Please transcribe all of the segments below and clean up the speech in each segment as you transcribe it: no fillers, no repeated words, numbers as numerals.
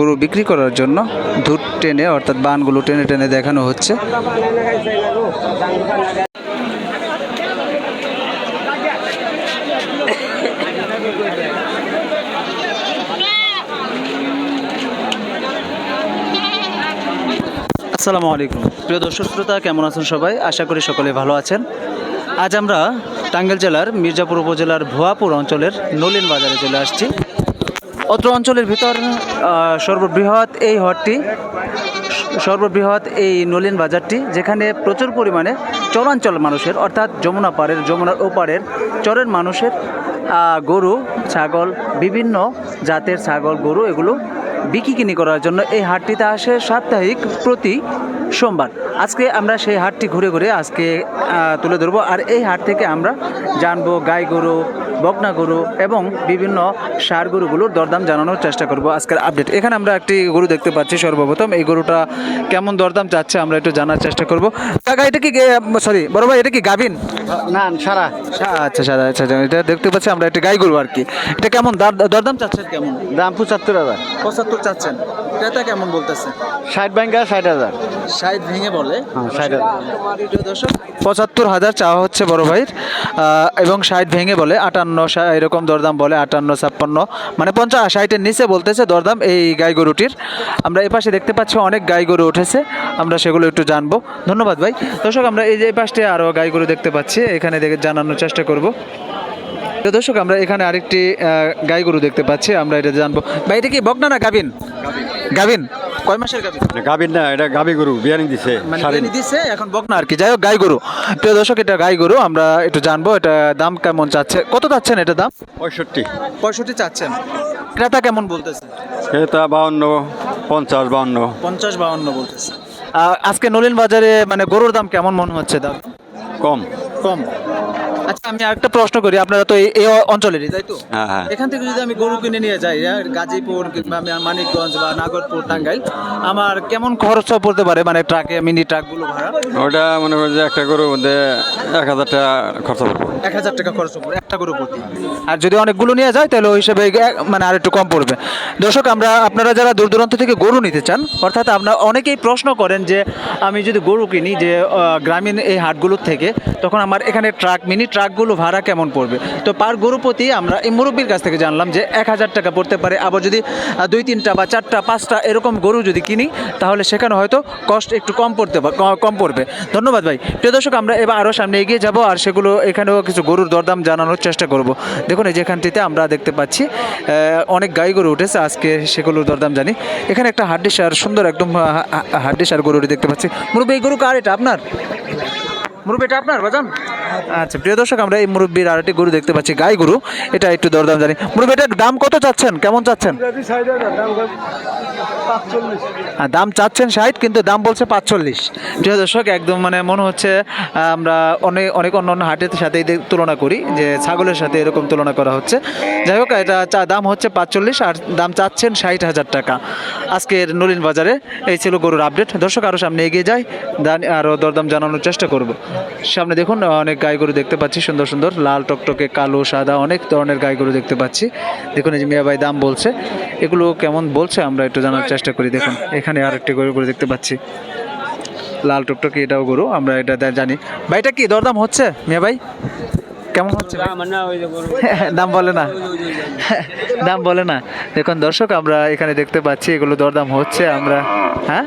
গরু বিক্রি করার জন্য ধূর টেনে অর্থাৎ বানগুলো টেনে টেনে দেখানো হচ্ছে। আসসালামু আলাইকুম প্রিয় দর্শক শ্রোতা, কেমন আছেন সবাই? আশা করি সকলে ভালো আছেন। আজ আমরা টাঙ্গাইল জেলার মির্জাপুর উপজেলার ভুয়াপুর অঞ্চলের নলিন বাজারে চলে আসছি। অত্র অঞ্চলের ভিতর সর্ববৃহৎ এই নলিন বাজারটি, যেখানে প্রচুর পরিমাণে চরাঞ্চল মানুষের অর্থাৎ যমুনার ওপারের চরের মানুষের গরু ছাগল, বিভিন্ন জাতের ছাগল গরু এগুলো বিক্রি করার জন্য এই হাটটিতে আসে সাপ্তাহিক প্রতি সোমবার। আজকে আমরা সেই হাটটি ঘুরে ঘুরে আজকে তুলে ধরবো। আর এই হাট থেকে আমরা জানবো গাই গরু, বকনা গরু এবং বিভিন্ন ষাঁড় গরুগুলোর দরদাম জানানোর চেষ্টা করব। আজকের আপডেট এখানে আমরা একটি গরু দেখতে পাচ্ছি। সর্বপ্রথম এই গরুটা কেমন দরদাম চাচ্ছে আমরা একটু জানার চেষ্টা করব। কাকা এটা কি বড় ভাই, এটা কি গাভিন? না সারা। আচ্ছা সাদা, আচ্ছা এটা দেখতে পাচ্ছি আমরা একটা গাই গরু আর কি। এটা কেমন দরদাম চাচ্ছেন? কেমন দাম 75,000। 75 চাচ্ছেন। ক্রেতা কেমন বলতেছে? 60 ব্যাংকা 60,000। 60 ভেঙে বলে। হ্যাঁ 60,000। 75,000 চাওয়া হচ্ছে বড় ভাইয়ের, এবং 60 ভেঙে বলে 58 এরকম দরদাম বলে। 58 56 মানে 50 60-এর নিচে বলতেছে দরদাম এই গাই গরুটির। আমরা এই পাশে দেখতে পাচ্ছি অনেক গাই গরু উঠেছে, আমরা সেগুলো একটু জানবো। ধন্যবাদ ভাই। দর্শক আমরা এই যে পাশে আরও গাই গরু দেখতে পাচ্ছি, এখানে দেখে জানানোর চেষ্টা করব। তো দর্শক আমরা এখানে আরেকটি গাই গরু দেখতে পাচ্ছি, আমরা এটা জানবো। ভাই এটা কি বকনা না গাভিন? গাভিন। কয় মাসের গাভিন? গাভীর না, এটা গাভী গরু বিয়ানি দিছে। মানে বিয়ানি দিছে এখন বকনা আর কি। যাই হোক গাই গরু। প্রিয় দর্শক এটা গাই গরু, আমরা একটু জানবো এটা দাম কেমন চাচ্ছে। কত চাচ্ছেন এটা দাম? 65। 65 চাচ্ছেন। ক্রেতা কেমন বলতেছে? এটা 52 50 52। 50 52 বলতেছে। আজকে নলিন বাজারে মানে গরুর দাম কেমন মনে হচ্ছে? দাম কম। কম। আচ্ছা আমি আরেকটা প্রশ্ন করি, আপনারা তো এই অঞ্চলেরই তাই তো? হ্যাঁ হ্যাঁ। এখান থেকে যদি আমি গরু কিনে নিয়ে যাই গাজীপুর কিংবা মানিকগঞ্জ বা নাগরপুর টাঙ্গাইল, আমার কেমন খরচ পড়তে পারে মানে ট্রাকে মিনি ট্রাকগুলো ভাড়া? ওটা মনে করি যে একটা গরুর মধ্যে 1000 টাকা খরচ পড়বে। 1000 টাকা খরচ পড়বে একটা গরু প্রতি। আর যদি অনেকগুলো নিয়ে যায় তাহলে ওই হিসেবে মানে আর একটু কম পড়বে। দর্শক আপনারা যারা দূর দূরান্ত থেকে গরু নিতে চান, অর্থাৎ আপনারা অনেকেই প্রশ্ন করেন যে আমি যদি গরু কিনি যে গ্রামীণ এই হাটগুলোর থেকে, তখন আমার এখানে মিনি ট্রাকগুলো ভাড়া কেমন পড়বে। তো পার গরু প্রতি আমরা এই মুরব্বীর কাছ থেকে জানলাম যে 1000 টাকা পড়তে পারে। আবার যদি 2-3টা বা 4টা 5টা এরকম গরু যদি কিনি, তাহলে সেখানে হয়তো কষ্ট একটু কম পড়বে। ধন্যবাদ ভাই। প্রিয় দর্শক আমরা এবার আরও সামনে এগিয়ে যাব, আর সেগুলো এখানেও কিছু গরুর দরদাম জানানোর চেষ্টা করব। দেখুন এই যেখানটিতে আমরা দেখতে পাচ্ছি অনেক গাই গরু উঠেছে, আজকে সেগুলোর দরদাম জানি। এখানে একটা হাড্ডিসার সুন্দর একদম হাড্ডিসার গরুটি দেখতে পাচ্ছি। মুরব্বী এই গরু কার? এটা আপনার? মুরব্বী এটা আপনার বাজান? আচ্ছা প্রিয় দর্শক আমরা এই মুরব্বীর আরেকটি গরু দেখতে পাচ্ছি, গাই গরু। এটা একটু দরদাম জানি। মুরব্বী এটার দাম কত চাচ্ছেন, কেমন চাচ্ছেন? দাম চাচ্ছেন 60 কিন্তু দাম বলছে 45। প্রিয় দর্শক একদম মানে মনে হচ্ছে আমরা অনেক অন্য হাটের সাথে তুলনা করি, যে ছাগলের সাথে এরকম তুলনা করা হচ্ছে। যাই হোক এটা দাম হচ্ছে 45 আর দাম চাচ্ছেন 60,000 টাকা আজকের নলিন বাজারে। এই ছিল গরুর আপডেট। দর্শক আরও সামনে এগিয়ে যায়, আরও দরদাম জানানোর চেষ্টা করব। সামনে দেখুন অনেক গাই গরু দেখতে পাচ্ছি, সুন্দর সুন্দর লাল টকটকে কালো সাদা অনেক ধরনের গাই গরু দেখতে পাচ্ছি। দেখুন এই যে মিয়া ভাই দাম বলছে, এগুলো কেমন বলছে আমরা একটু জানার চেষ্টা করি। দেখুন এখানে আরেকটি গরু দেখতে পাচ্ছি লাল টকটকে, এটাও গরু, আমরা এটা জানি। ভাইটা কি দরদাম হচ্ছে মিয়া ভাই? কেমন হচ্ছে? দাম বলে না, দাম বলে না। দেখুন দর্শক আমরা এখানে দেখতে পাচ্ছি এগুলো দরদাম হচ্ছে। আমরা হ্যাঁ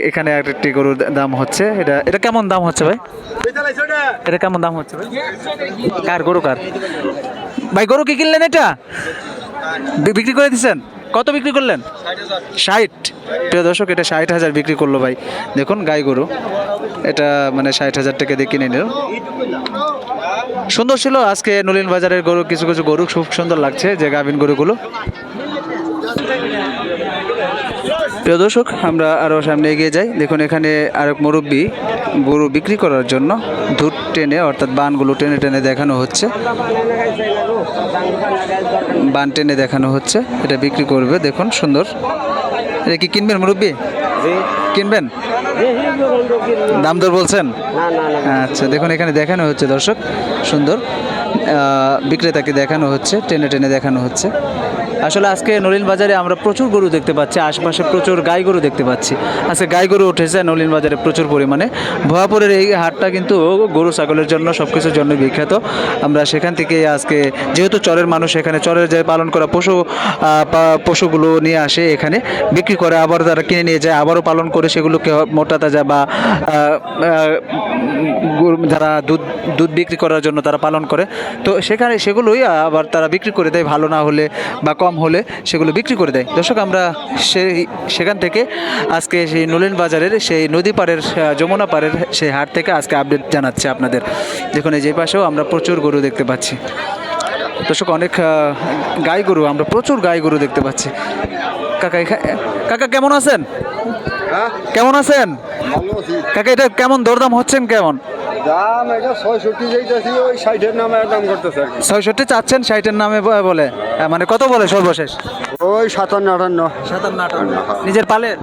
এখানে একটি গরুর দাম হচ্ছে। এটা কেমন দাম হচ্ছে ভাই? এটা কেমন দাম হচ্ছে ভাই? কার গরু কার? ভাই গরু কি কিনলেন? এটা বিক্রি করে দিচ্ছেন? কত বিক্রি করলেন? 60। প্রিয় দর্শক এটা 60,000 বিক্রি করলো ভাই। দেখুন গাই গরু, এটা মানে 60,000 টাকা দিয়ে কিনে নিল। সুন্দর ছিল আজকে নলিন বাজারের গরু। কিছু কিছু গরু খুব সুন্দর লাগছে, যে গাভিন গরুগুলো। প্রিয় দর্শক আমরা আরও সামনে এগিয়ে যাই। দেখুন এখানে আরেক মুরব্বী গরু বিক্রি করার জন্য ধূর টেনে অর্থাৎ বানগুলো টেনে টেনে দেখানো হচ্ছে। বান টেনে দেখানো হচ্ছে, এটা বিক্রি করবে। দেখুন সুন্দর। এটা কি কিনবেন মুরব্বী? কিনবেন? দাম দর বলছেন? আচ্ছা দেখুন এখানে দেখানো হচ্ছে দর্শক সুন্দর, বিক্রেতাকে দেখানো হচ্ছে, টেনে টেনে দেখানো হচ্ছে। আসলে আজকে নলিন বাজারে আমরা প্রচুর গরু দেখতে পাচ্ছি, আশপাশে প্রচুর গাই গরু দেখতে পাচ্ছি। আজকে গাই গরু উঠেছে নলিন বাজারে প্রচুর পরিমাণে। ভয়াপুরের এই হাটটা কিন্তু গরু ছাগলের জন্য সব কিছুর জন্য বিখ্যাত। আমরা সেখান থেকে আজকে যেহেতু চরের মানুষ, এখানে চরের যে পালন করা পশুগুলো নিয়ে আসে এখানে বিক্রি করে, আবার তারা কিনে নিয়ে যায়, আবারও পালন করে সেগুলোকে মোটা তাজা বা যারা দুধ বিক্রি করার জন্য তারা পালন করে, তো সেগুলোই আবার তারা বিক্রি করে দেয়, ভালো না হলে বা কম হলে সেগুলো বিক্রি করে দেয়। দর্শক আমরা সেখান থেকে আজকে সেই নলিন বাজারের সেই নদী পাড়ের যমুনা পাড়ের সেই হাট থেকে আজকে আপডেট জানাচ্ছে আপনাদের। দেখুন এই যে পাশেও আমরা প্রচুর গরু দেখতে পাচ্ছি। দর্শক অনেক গাই গরু, আমরা প্রচুর গাই গরু দেখতে পাচ্ছি। কাকা কেমন আছেন? কেমন আছেন কাকা? এটা কেমন দরদাম হচ্ছেন কেমন? দাম এটা ৬৬ যাইতেছি, ওই ৬০-এর নামে দাম করতেছে আর কি। ৬৬ চাচ্ছেন, ৬০-এর নামে বলে, মানে কত বলে সর্বশেষ? ওই ৫৭-৫৮। ৫৭-৫৮ নিজের পালের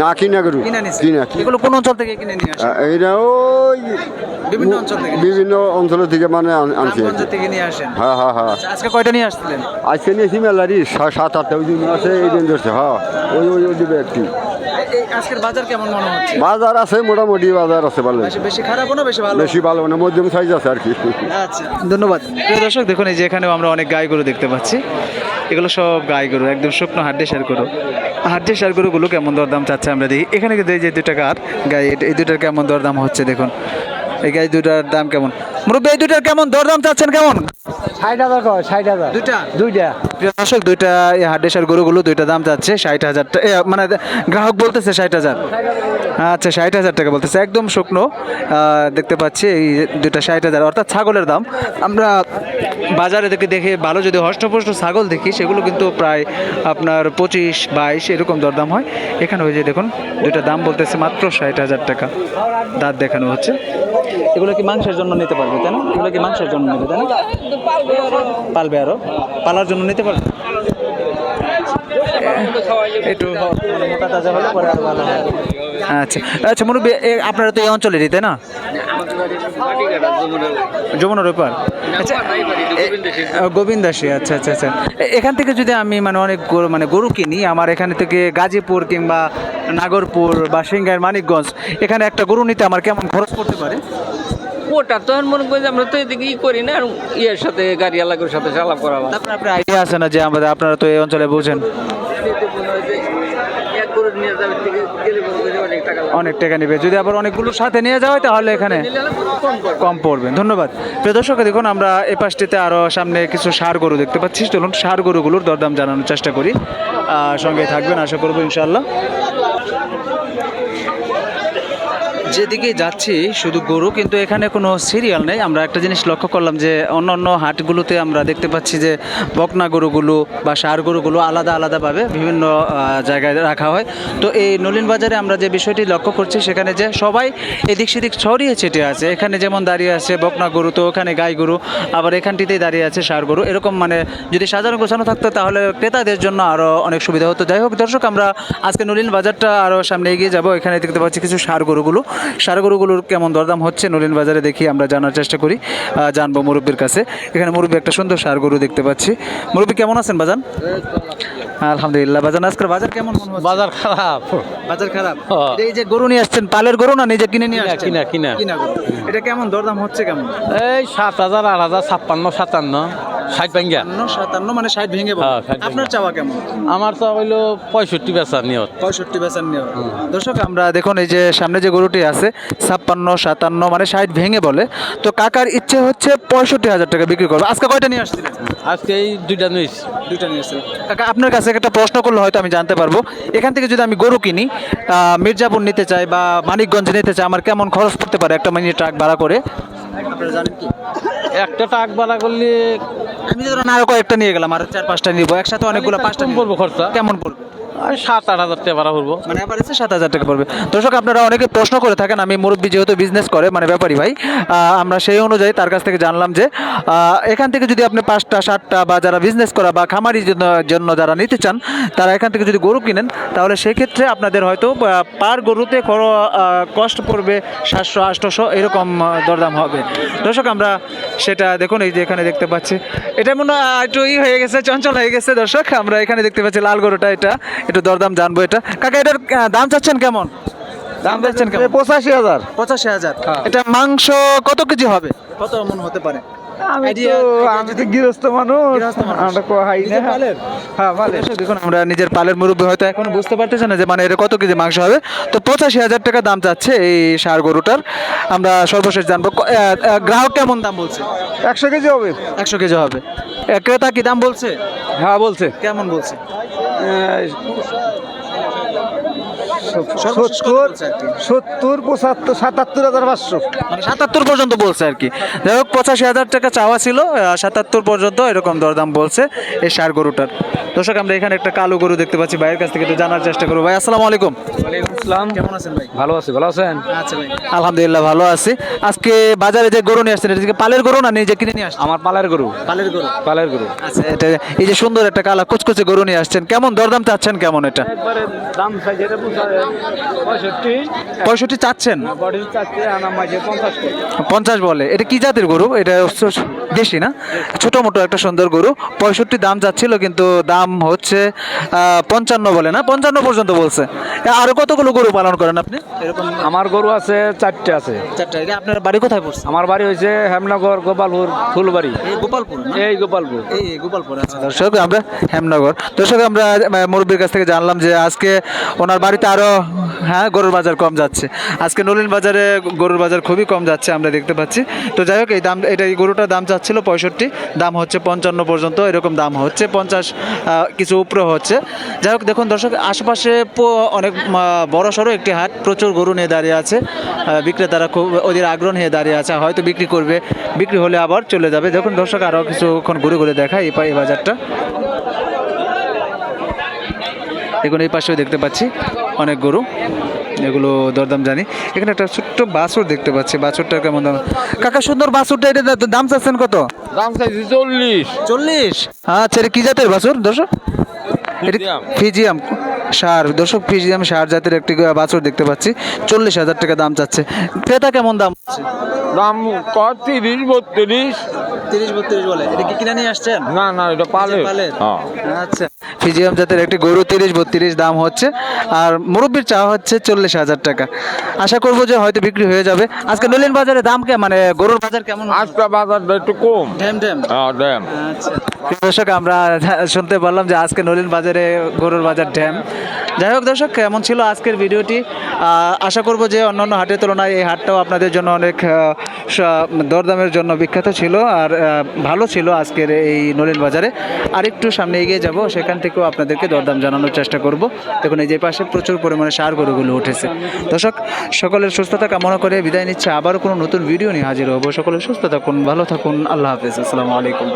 না কিনা গরু, কিনে নিছে? কিনা। এগুলো কোন অঞ্চল থেকে কিনে নিয়ে আসেন? এইটা ওই বিভিন্ন অঞ্চল থেকে? বিভিন্ন অঞ্চল থেকে মানে আনছি। রামগঞ্জ থেকে নিয়ে আসেন? হ্যাঁ হ্যাঁ হ্যাঁ। আচ্ছা, আজকে কয়টা নিয়ে আসছিলেন? আজকে নিয়েছি মেলারি ৭-৮টা, ওই দিন আছে, এই দিন ধরছে। হ্যাঁ ওই দিবে একটি। আজকের বাজার কেমন মনে হচ্ছে? বাজার আছে, মোটামুটি বাজার আছে ভালো। বেশি খারাপও না বেশি ভালো? বেশি ভালো না, মধ্যম সাইজ আছে আর কি। আচ্ছা, ধন্যবাদ। প্রিয় দর্শক দেখুন এই যে এখানেও আমরা অনেক গাই গরু দেখতে পাচ্ছি। এগুলো সব গাই গরু, একদম শুকনো হাড্ডি-সার গরু। হাড্ডি-সার গরুগুলো কেমন দরদাম চাচ্ছে আমরা দেখি। এখানে কিন্তু এই যে দুটা গাই, এই দুটার কেমন দরদাম হচ্ছে দেখুন। এই গাই দুটার দাম কেমন? মুরব্বী এই দুটার কেমন দরদাম চাচ্ছেন কেমন? ৬০,০০০ কয়, ৬০,০০০ দুইটা। প্রিয় দর্শক দুইটা এই হাড্ডি-সার গরুগুলো দুইটা দাম চাচ্ছে ৬০,০০০ টাকা, মানে গ্রাহক বলতেছে ৬০,০০০। আচ্ছা ৬০,০০০ টাকা বলতেছে, একদম শুকনো দেখতে পাচ্ছি এই দুটা ৬০,০০০, অর্থাৎ ছাগলের দাম। আমরা বাজারে দেখে ভালো যদি হষ্টপুষ্ট ছাগল দেখি সেগুলো কিন্তু প্রায় আপনার ২৫-২২ এরকম দরদাম হয়। এখানে ওই যে দেখুন দুইটা দাম বলতেছে মাত্র ৬০,০০০ টাকা, দাঁত দেখানো হচ্ছে। এগুলো কি মাংসের জন্য নিতে পারবে তাই না? এগুলো কি মাংসের জন্য নেবে তাই না? পালবে আরো, পালার জন্য নিতে পারবে। একটু মোটা তাজা হলে পরে আরো ভালো হয়। আচ্ছা আচ্ছা মুরব্বী, আপনারা তো এই অঞ্চলেরই তাই না? যমুনার ওপার। আচ্ছা গোবিন্দাসী। আচ্ছা আচ্ছা আচ্ছা। এখান থেকে যদি আমি মানে অনেক গরু কিনি, আমার এখানে থেকে গাজীপুর কিংবা নাগরপুর বা সিংগাইর মানিকগঞ্জ এখানে একটা গরু নিতে আমার কেমন খরচ পড়তে পারে? ওটা তো মনে করি আমরা তো এদিকে করি না, আর ইয়ের সাথে গাড়ি আলাগের সাথে আলাপ করা হয়। আপনার আইডিয়া আছে না যে আপনারা তো এই অঞ্চলে বুঝেন, অনেক টাকা নেবে। যদি আবার অনেকগুলোর সাথে নিয়ে যাওয়া হয় তাহলে এখানে কম পড়বে। ধন্যবাদ। প্রিয় দর্শক দেখুন আমরা এই পাশটিতে আরও সামনে কিছু ষাঁড় গরু দেখতে পাচ্ছি। চলুন ষাঁড় গরুগুলোর দরদাম জানানোর চেষ্টা করি, সঙ্গে থাকবেন আশা করবো ইনশাআল্লাহ। যেদিকে যাচ্ছি শুধু গরু, কিন্তু এখানে কোনো সিরিয়াল নেই। আমরা একটা জিনিস লক্ষ্য করলাম যে অন্য অন্য হাটগুলোতে আমরা দেখতে পাচ্ছি যে বকনা গরুগুলো বা ষাঁড় গরুগুলো আলাদা আলাদাভাবে বিভিন্ন জায়গায় রাখা হয়। তো এই নলিন বাজারে আমরা যে বিষয়টি লক্ষ্য করছি সেখানে যে সবাই এদিক সেদিক ছড়িয়ে ছিটিয়ে আছে। এখানে যেমন দাঁড়িয়ে আছে বকনা গরু, তো ওখানে গাই গরু, আবার এখানটিতেই দাঁড়িয়ে আছে ষাঁড় গরু। এরকম মানে যদি সাজানো গোছানো থাকতো তাহলে ক্রেতাদের জন্য আরও অনেক সুবিধা হতো। যাই হোক দর্শক, আমরা আজকে নলিন বাজারটা আরও সামনে এগিয়ে যাব। এখানে দেখতে পাচ্ছি কিছু ষাঁড় গরুগুলো, ষাঁড় গরুগুলোর কেমন দরদাম হচ্ছে নলিন বাজারে দেখি আমরা জানার চেষ্টা করি, জানবো মুরব্বীর কাছে। এখানে মুরব্বী একটা সুন্দর ষাঁড় গরু দেখতে পাচ্ছি। মুরব্বী কেমন আছেন বাজান? আলহামদুলিল্লাহ। বাজান আজকের বাজার কেমন মনে হচ্ছে? বাজার খারাপ। বাজার খারাপ? এই যে গরু নিয়ে আসছেন পালের গরু না নিজে কিনে নিয়ে আসছেন? কিনা গরু। এটা কেমন দরদাম হচ্ছে কেমন? এই ৭,০০০, ৮,০০০, ৫৬, ৫৭, ৬০ ভাঙ্গা। ৫৭ মানে ৬০ ভেঙে বলে। হ্যাঁ, ৬০ আপনার চাওয়া কেমন? আমার তো হইলো ৬৫ বেচার নিয়ত। ৬৫ বেচার নিয়ত। দর্শক আমরা দেখুন এই যে সামনে যে গরুটি আছে ৫৬, ৫৭ মানে ৬০ ভেঙে বলে। তো কাকার ইচ্ছে হচ্ছে ৬৫,০০০ টাকা বিক্রি করবে। আজকে কয়টা নিয়ে আসছিলেন? আজকে এই দুইটা নিয়েছি। দুইটা নিয়ে আসছিলেন। কাকা আপনার কাছে একটা প্রশ্ন করলে হয়তো আমি জানতে পারবো, এখান থেকে যদি আমি গরু কিনি, মির্জাপুর নিতে চাই বা মানিকগঞ্জ নিতে চাই, আমার কেমন খরচ পড়তে পারে একটা মিনি ট্রাক ভাড়া করে? আপনারা জানেন কি? একটা টাক ভাড়া করলে আমি ধরুন আরো কয়েকটা নিয়ে গেলাম, আর ৪-৫টা নিব একসাথে, অনেকটা ৫টা কম পড়বো খরচা। কেমন পড়বে? আর 7-8 হাজার টাকা ভাড়া পড়বো। মানে অ্যাভারেজে 7,000 টাকা পড়বে। দর্শক আপনারা অনেকে প্রশ্ন করে থাকেন, আমি মুরব্বী যেহেতু বিজনেস করে মানে ব্যাপারী ভাই, আমরা সেই অনুযায়ী তার কাছ থেকে জানলাম যে এখান থেকে যদি আপনি 5টা 7টা বা যারা বিজনেস করা বা খামারির জন্য যারা নিতে চান তারা এখান থেকে যদি গরু কিনেন তাহলে সেক্ষেত্রে আপনাদের হয়তো পার গরুতে কষ্ট পড়বে 700-800 এরকম দরদাম হবে। দর্শক আমরা সেটা দেখুন, এই যে এখানে দেখতে পাচ্ছি এটা মনে হয় একটু হয়ে গেছে, চঞ্চল হয়ে গেছে। দর্শক আমরা এখানে দেখতে পাচ্ছি লাল গরুটা, এটা একটু দরদাম জানবো। এটা কাকা এটার দাম চাচ্ছেন কেমন? দাম চাচ্ছেন কেমন? 85,000। 85,000। এটা মাংস কত কেজি হবে, কত মন হতে পারে? আমি তো গৃহস্থ মানুষ, আমরা কোহাই না। হ্যাঁ পালের। দেখুন আমরা নিজের পালের মুরব্বী হয়তো এখন বুঝতে পারতেছেন না যে মানে এটা কত কেজি মাংস হবে। তো 85,000 টাকা দাম চাচ্ছে এই ষাঁড় গরুটার। আমরা সর্বশেষ জানবো গ্রাহক কেমন দাম বলছে। 100 কেজি হবে। 100 কেজি হবে। ক্রেতা কি দাম বলছে? হ্যাঁ বলছে। কেমন বলছে? 70, 75, 77,500। মানে 77 পর্যন্ত বলছে আর কি। যাই হোক 85,000 টাকা চাওয়া ছিল, 77 পর্যন্ত এরকম দরদাম বলছে এই ষাঁড় গরুটার। দর্শক আমরা এখানে একটা কালো গরু দেখতে পাচ্ছি, ভাইয়ের কাছ থেকে একটু জানার চেষ্টা করবো। ভাই আসসালামু আলাইকুম। ওয়ালাইকুম আসসালাম। কেমন আছেন ভাই? ভালো আছি, ভালো আছেন? আচ্ছা ভাই আলহামদুলিল্লাহ ভালো আছি। আজকে বাজারে যে গরু নিয়ে আসছেন এটা কি পালের গরু না নিজে কিনে নিয়ে আসছেন? আমার পালের গরু। পালের গরু। পালের গরু। আচ্ছা এটা এই যে সুন্দর একটা কালা কুচকুচে গরু নিয়ে আসছেন, কেমন দরদাম চাচ্ছেন কেমন এটা? একবারে দাম চাই যেটা 65, 65 চাচ্ছেন? বডি চাচ্ছে আনা মাঝে 50 টাকা। 50 বলে। এটা কি জাতের গরু? এটা দেশি না, ছোট মোটো একটা সুন্দর গরু। 65 দাম যাচ্ছিল কিন্তু দাম হচ্ছে 55 বলে না, 55 পর্যন্ত বলছে। আরো কতগুলো গরু পালন করেন আপনি এরকম? আমার গরু আছে 4টে আছে। 4টা। এটা আপনার বাড়ি কোথায় পড়ছে? আমার বাড়ি হয়েছে হেমনগর, গোপালপুর, ফুলবাড়ি। এই গোপালপুর না? এই গোপালপুর। এই গোপালপুর। আচ্ছা দর্শক আমরা হেমনগর। দর্শক আমরা মুরব্বীর কাছ থেকে জানলাম যে আজকে ওনার বাড়িতে আরো গরুর বাজার কম যাচ্ছে। আজকে নলিন বাজারে গরুর বাজার খুবই কম যাচ্ছে আমরা দেখতে পাচ্ছি। তো যাই হোক এই গরুটার দাম চাচ্ছিল 65, দাম হচ্ছে 55 পর্যন্ত এরকম দাম হচ্ছে, 50 কিছু উপরে হচ্ছে। যাই হোক দেখুন দর্শক আশেপাশে অনেক বড় সড়ো একটি হাট, প্রচুর গরু নিয়ে দাঁড়িয়ে আছে, বিক্রেতারা খুব ওদের আগ্রহ নিয়ে দাঁড়িয়ে আছে, হয়তো বিক্রি করবে, বিক্রি হলে আবার চলে যাবে। দেখুন দর্শক আরও কিছুক্ষণ ঘুরে ঘুরে দেখায় এই বাজারটা। দেখুন এই পাশেও দেখতে পাচ্ছি অনেক গরু, এগুলো দরদাম জানি। এখানে একটা ছোট্ট বাছুর দেখতে পাচ্ছি, বাছুরটা কেমন দাম? কাকা সুন্দর বাছুরটা, এটা দাম চাচ্ছেন কত? দাম চাইছি 40। 40? আচ্ছা এটা কি জাতের বাছুর দর্শক? ফিজিয়াম সার। দর্শক ফিজিয়াম সার জাতের একটি বাছুর দেখতে পাচ্ছি, 40,000 টাকা দাম চাচ্ছে। ক্রেতা কেমন দাম? দাম 30-32। 30-32 বলে। এটা কি কিনে নিয়ে আসছেন? না না, এটা পালের। হ্যাঁ। আচ্ছা ফিজিয়াম জাতের একটি গরু 30-32 দাম হচ্ছে, আর মুরব্বির চাওয়া হচ্ছে 40,000 টাকা। আশা করবো যে হয়তো বিক্রি হয়ে যাবে। আজকে নলিন বাজারে দাম মানে গরুর বাজার কেমন? আজকে বাজারটা একটু কম। ড্যাম। হ্যাঁ ড্যাম। আচ্ছা দর্শক আমরা শুনতে পারলাম যে আজকে নলিন বাজারে গরুর বাজার ড্যাম। যাই হোক দর্শক কেমন ছিল আজকের ভিডিওটি? আশা করব যে অন্যান্য হাটের তুলনায় এই হাটটাও আপনাদের জন্য অনেক দরদামের জন্য বিখ্যাত ছিল আর ভালো ছিল আজকের এই নলিন বাজারে। আরেকটু সামনে এগিয়ে যাব, সেখান থেকেও আপনাদেরকে দরদাম জানানোর চেষ্টা করব। দেখুন এই যে পাশে প্রচুর পরিমাণে ষাঁড় গরুগুলো উঠেছে। দর্শক সকলের সুস্থতা কামনা করে বিদায় নিচ্ছে, আবারও কোনো নতুন ভিডিও নিয়ে হাজির হবো। সকলের সুস্থ থাকুন, ভালো থাকুন, আল্লাহ হাফেজ, আসসালামু আলাইকুম।